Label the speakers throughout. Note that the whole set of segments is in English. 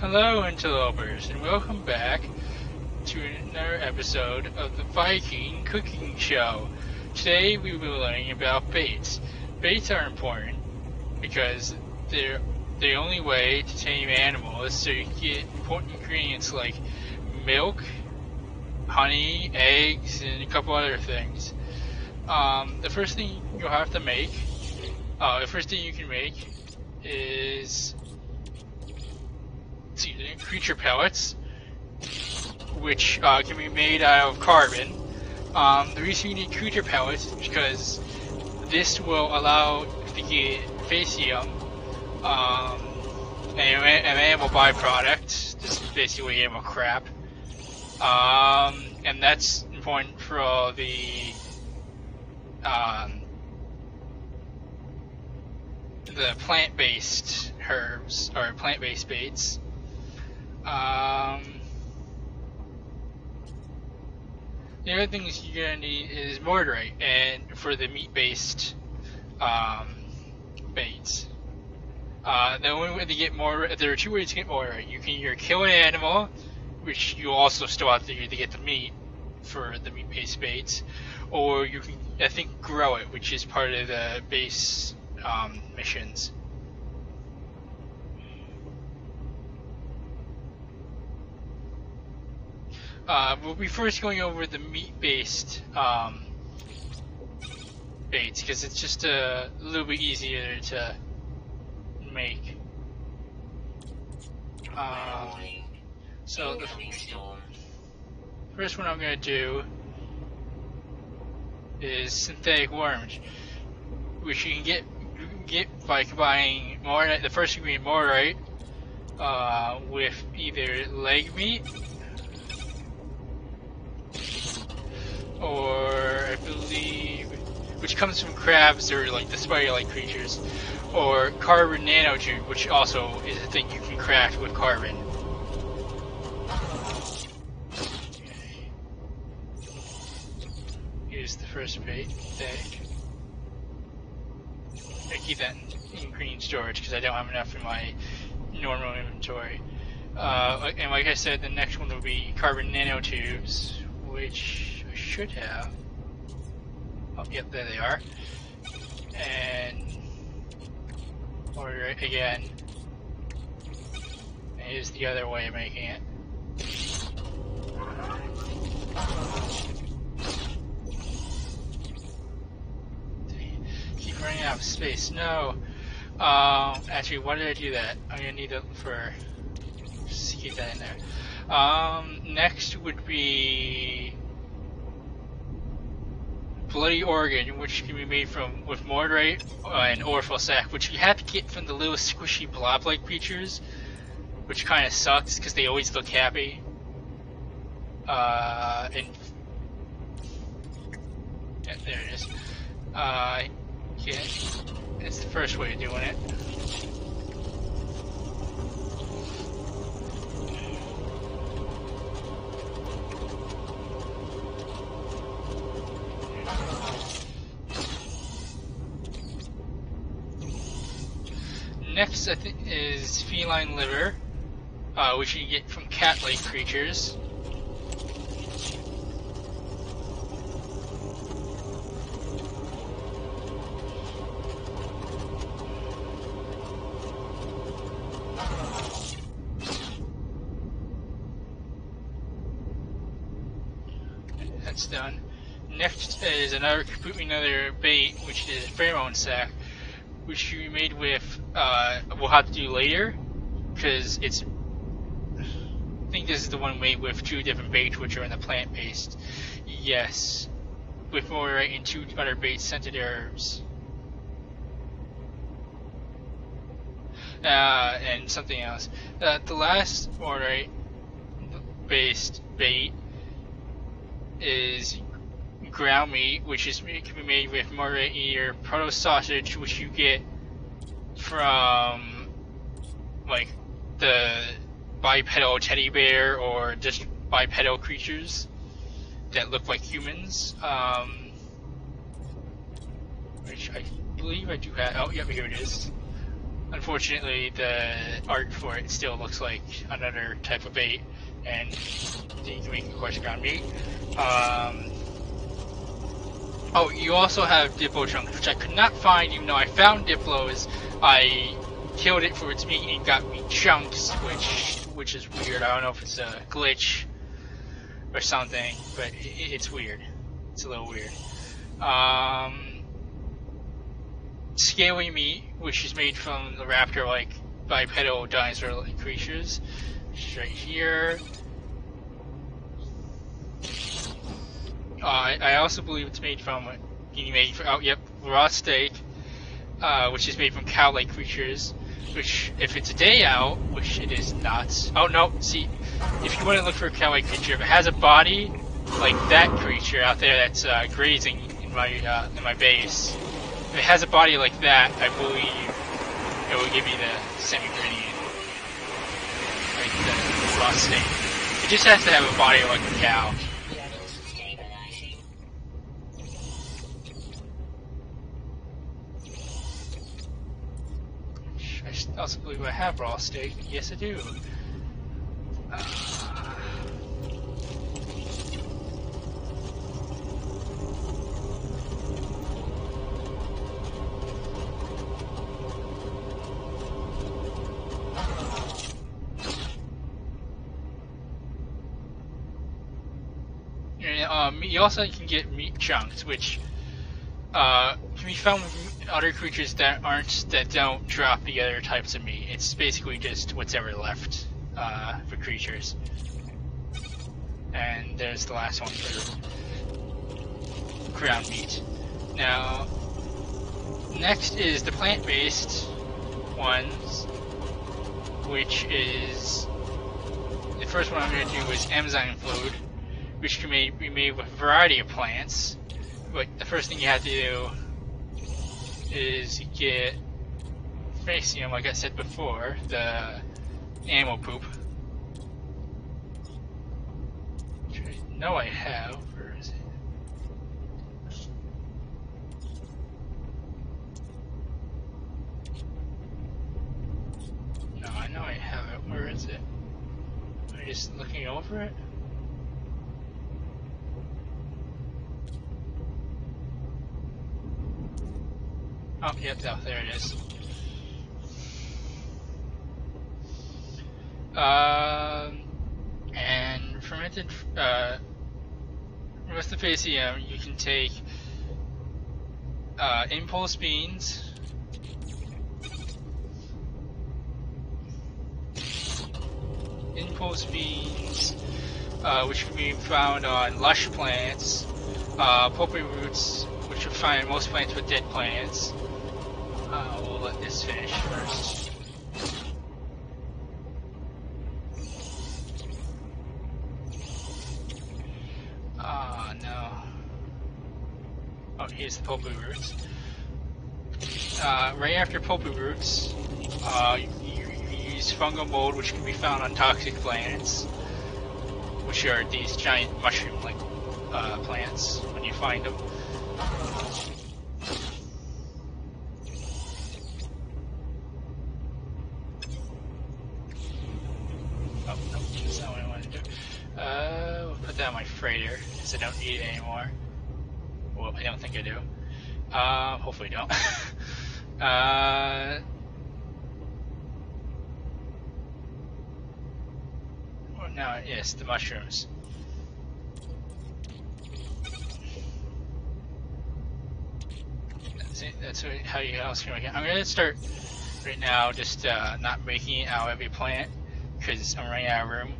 Speaker 1: Hello, interlopers, and welcome back to another episode of the Vykeen cooking show. Today we will be learning about baits. Baits are important because they're the only way to tame animals, so you get important ingredients like milk, honey, eggs, and a couple other things. The first thing you can make is creature pellets, which can be made out of carbon. The reason you need creature pellets is because this will allow to get facium, an animal byproduct. This is basically animal crap, and that's important for all the plant-based herbs or plant-based baits. The other things you're gonna need is mortarite, and for the meat-based baits. The only way to get mortarite, there are two ways to get mortarite. You can either kill an animal, which you also still have to do to get the meat for the meat-based baits, or you can, I think, grow it, which is part of the base missions. We'll be first going over the meat-based baits because it's just a little bit easier to make. So the first one I'm going to do is synthetic worms, which you can get by combining mortarite, the first ingredient, mortarite, with either leg meat, or I believe, which comes from crabs or like the spider-like creatures, or carbon nanotube, which also is a thing you can craft with carbon. Okay. Here's the first bait. I keep that in green storage because I don't have enough in my normal inventory. And like I said, the next one will be carbon nanotubes, which I should have. Oh, yep, there they are. And order it again. And here's the other way of making it. Keep running out of space. No. Actually, why did I do that? I'm gonna need it for. Just keep that in there. Next would be bloody organ, which can be made with mortarite and orphle sac, which you have to get from the little squishy blob-like creatures, which kind of sucks because they always look happy. And yeah, there it is. Yeah, it's the first way of doing it. Next, I think, is feline liver, which you get from cat-like creatures. That's done. Next is completely another bait, which is pheromone sac, which you made with, we'll have to do later, because it's, I think this is the one made with two different baits, which are in the plant-based. Yes, with mortarite and two other baits, scented herbs. And something else. The last mortarite-based bait is ground meat, which can be made with mortarite ear proto sausage, which you get from like the bipedal teddy bear or just bipedal creatures that look like humans. Which I believe I do have. Oh, yep, here it is. Unfortunately, the art for it still looks like another type of bait, and you can make, of course, ground meat. Oh, you also have Diplo chunks, which I could not find, even though I found Diplos. I killed it for its meat and got meat chunks, which is weird. I don't know if it's a glitch or something, but it's weird. It's a little weird. Scaly meat, which is made from the raptor-like bipedal dinosaur-like creatures, which is right here. I also believe it's made from raw steak, which is made from cow-like creatures. Which, if it's a day out, which it is not. Oh no! See, if you want to look for a cow-like creature, if it has a body like that creature out there that's grazing in my base, if it has a body like that, I believe it will give me the semi-gradient, like the raw steak. It just has to have a body like a cow. I also believe I have raw steak. Yes, I do. You also can get meat chunks, which can be found with other creatures that don't drop the other types of meat. It's basically just what's ever left for creatures. And there's the last one for ground meat. Now, next is the plant-based ones, which is the first one I'm going to do is enzyme food, which can be made with a variety of plants. But the first thing you have to do is get Facium, like I said before, the animal poop. Which I know I have. Where is it? No, I know I have it. Where is it? Am I just looking over it? Oh, yep, oh, there it is. And fermented, with the Facium, you can take impulse beans, which can be found on lush plants, pulpy roots, which you'll find in most plants with dead plants. We'll let this finish first. No. Oh, here's the pulpy roots. Right after pulpy roots, you use fungal mold, which can be found on toxic plants, which are these giant mushroom-like plants when you find them. Oh, no, that's not what I want to do. We'll put that on my freighter, because I don't need it anymore. Well, I don't think I do. Hopefully I don't. Well, now, yes, the mushrooms. That's how you else can make it. I'm gonna start right now, just not making it out of every plant because I'm running out of room.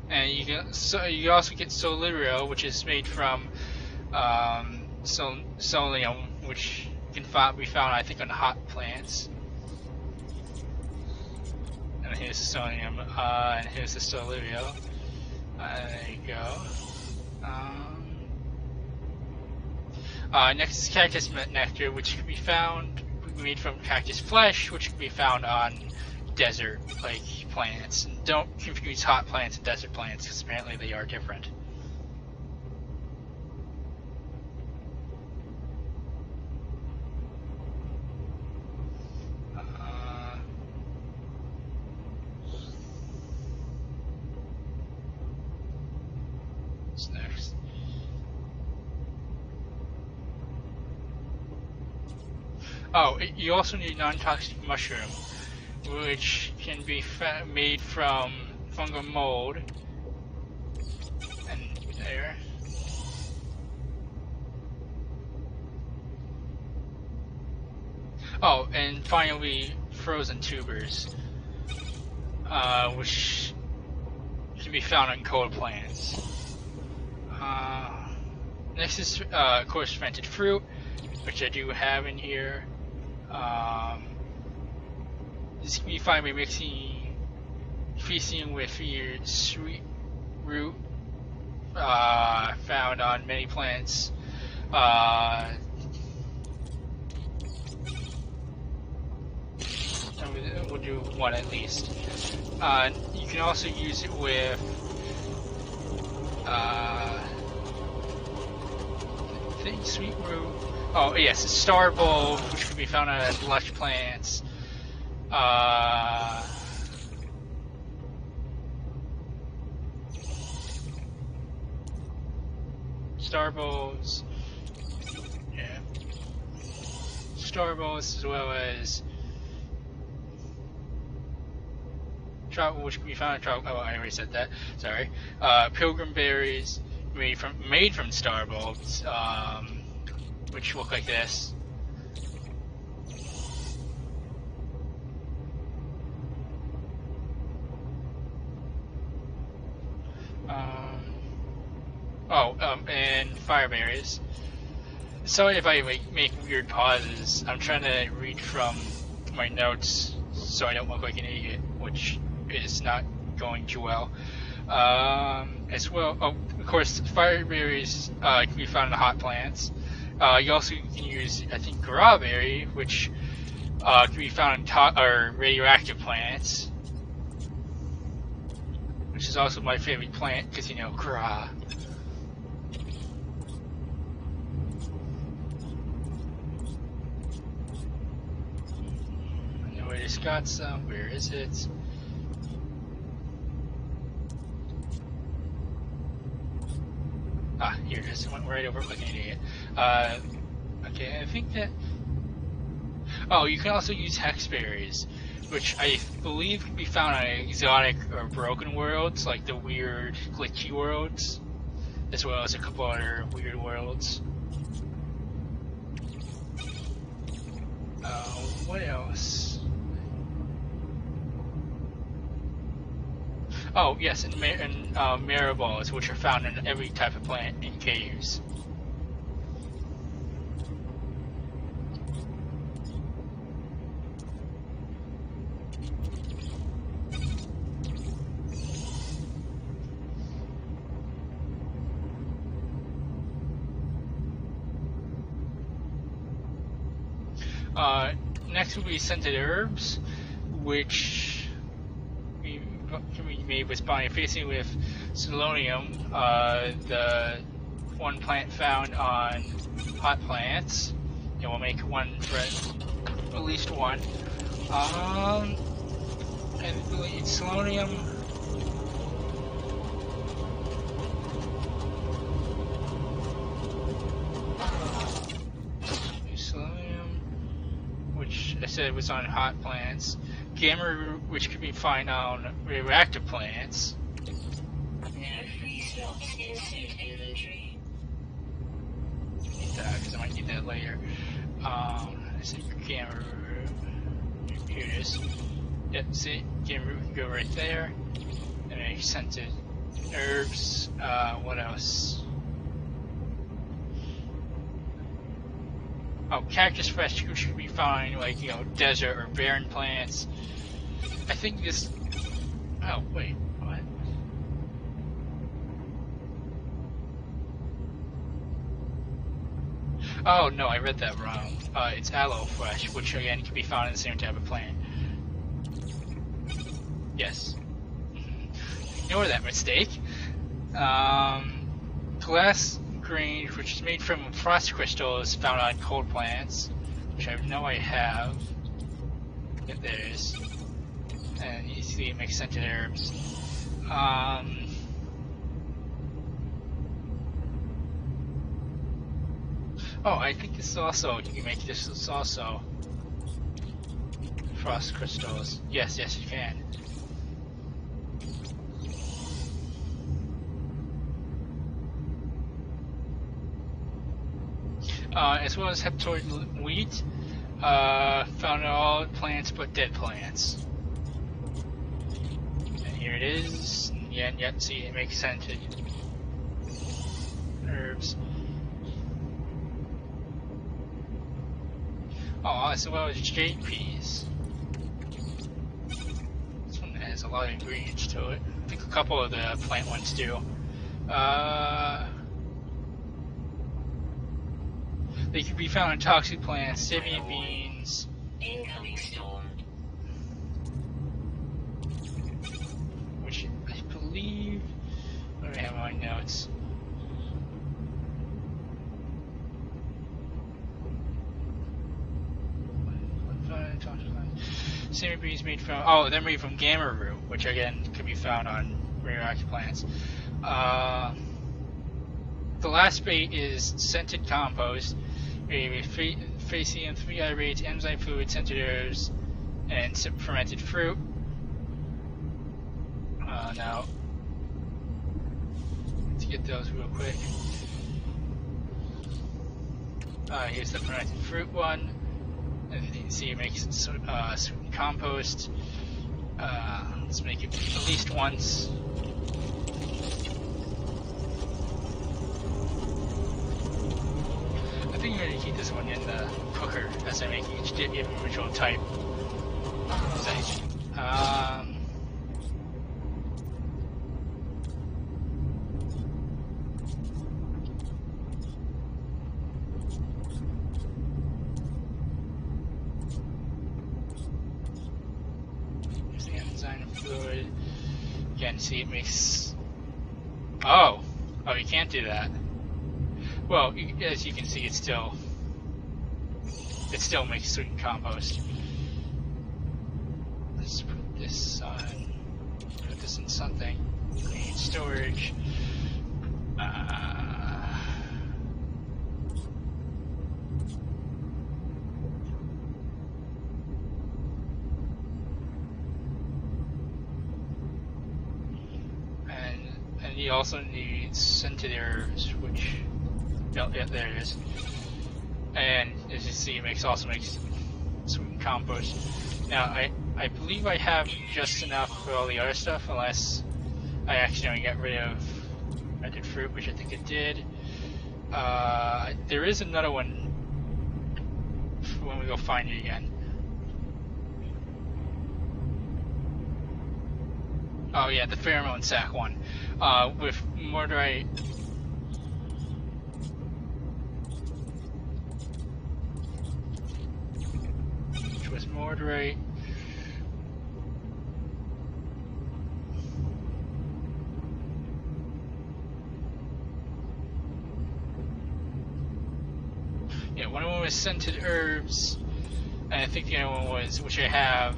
Speaker 1: And you also get solirio, which is made from solium, which can be found, I think, on hot plants. And here's the solium, and here's the solirio. There you go. Next is cactus nectar, which can be found made from cactus flesh, which can be found on desert-like plants. And don't confuse hot plants and desert plants, because apparently they are different. Oh, you also need non-toxic mushroom, which can be made from fungal mold. And there. Oh, and finally, frozen tubers, which can be found on cold plants. Next is, of course, fermented fruit, which I do have in here. This can be found by feasting with your sweet root, found on many plants. We'll do one at least. You can also use it with sweet root. Oh yes, a star bulb, which can be found on lush plants. Star bulbs. Yeah. Star bulbs, as well as tropical, which can be found in tropical. Oh, I already said that. Sorry. Pilgrim berries made from star bulbs, which look like this. And fire berries. Sorry if I make weird pauses. I'm trying to read from my notes so I don't look like an idiot, which is not going too well. As well, of course, fire berries can be found in hot plants. You also can use, I think, graberry, which can be found in radioactive plants, which is also my favorite plant because, you know, gra. I know I just got some. Where is it? Ah, here it is. It went right over like an idiot. Okay, I think that. Oh, you can also use hexberries, which I believe can be found on exotic or broken worlds, like the weird glitchy worlds, as well as a couple other weird worlds. What else? Oh, yes, and marrow-balls, which are found in every type of plant in caves. Next will be scented herbs, which can be made with facing with selenium, the one plant found on hot plants, and we'll make one for at least one. And selenium. Which I said was on hot plants. Gamma root, which can be found on radioactive plants. Need that because I might need that later. I said gamma root. Here it is. Yep, see, gamma root can go right there. And then scented herbs. What else? Oh, cactus flesh, which can be found like, you know, desert or barren plants. I think this. Oh wait, what? Oh no, I read that wrong. It's aloe flesh, which again can be found in the same type of plant. Yes. Ignore that mistake. Glass grain, which is made from frost crystals found on cold plants, which I know I have. Yep, there it is. And you see it makes scented herbs. Oh, I think this also, you can make this also. frost crystals. Yes, yes, you can. As well as heptoid wheat, found in all plants but dead plants. And here it is. Yeah, and yet see it makes scented herbs. Oh, as well as jade peas. This one has a lot of ingredients to it. I think a couple of the plant ones do. They can be found in toxic plants, simian beans.
Speaker 2: Incoming storm.
Speaker 1: Which I believe. Let me have my notes. Simian beans made from. Oh, they're made from gamma root, which again can be found on radioactive plants. The last bait is scented compost. Facium, 3 irates, enzyme fluid, scented herbs, and some fermented fruit. Now, let's get those real quick. Here's the fermented fruit one. And you can see it makes sweet compost. Let's make it at least once. I think I'm going to keep this one in the cooker as I make each individual type. Here's the enzyme fluid. Again, see it makes. Oh, you can't do that. Well, as you can see, it still makes sweet compost. Let's put this on. Put this in something. Green storage. And you also need scented herbs, which. Oh, yeah, there it is. And as you see, it also makes sweet compost. Now, I believe I have just enough for all the other stuff, unless I accidentally got rid of fermented fruit, which I think it did. There is another one when we go find it again. Oh yeah, the pheromone sac one. With mortarite. Mortarite. Yeah, one of them was scented herbs, and I think the other one was, which I have,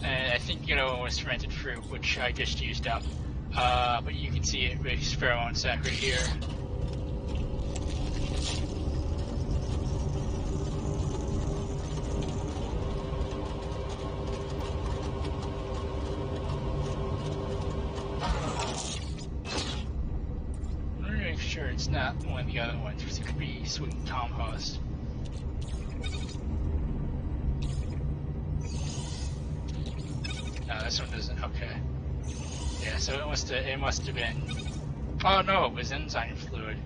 Speaker 1: and I think the other one was fermented fruit, which I just used up. But you can see it makes pheromone sac right here. Sure, it's not one of the other ones, because it could be sweet compost. No, this one doesn't. Okay. Yeah, so it must have been. Oh no, it was enzyme fluid.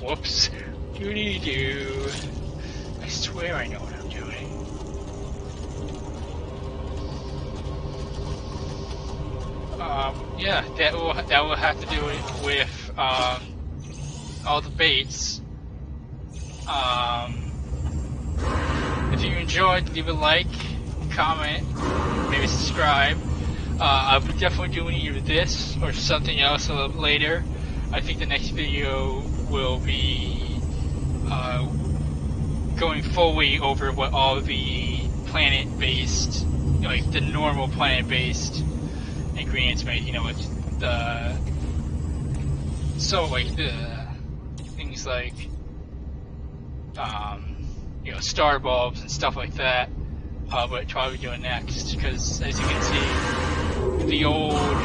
Speaker 1: Whoops. Doody-doo. I swear I know what I'm doing. Yeah, that will have to do it with all the baits. If you enjoyed, leave a like, comment, maybe subscribe. I'll be definitely doing either this or something else a little later. I think the next video will be going fully over what all the planet-based, like the normal planet-based ingredients made, with the, like the things like, star bulbs and stuff like that. what we're doing next, because as you can see, the old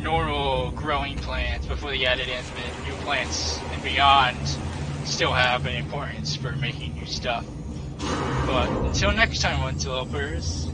Speaker 1: normal growing plants before they added in the new plants and beyond still have an importance for making new stuff. But until next time, interlopers,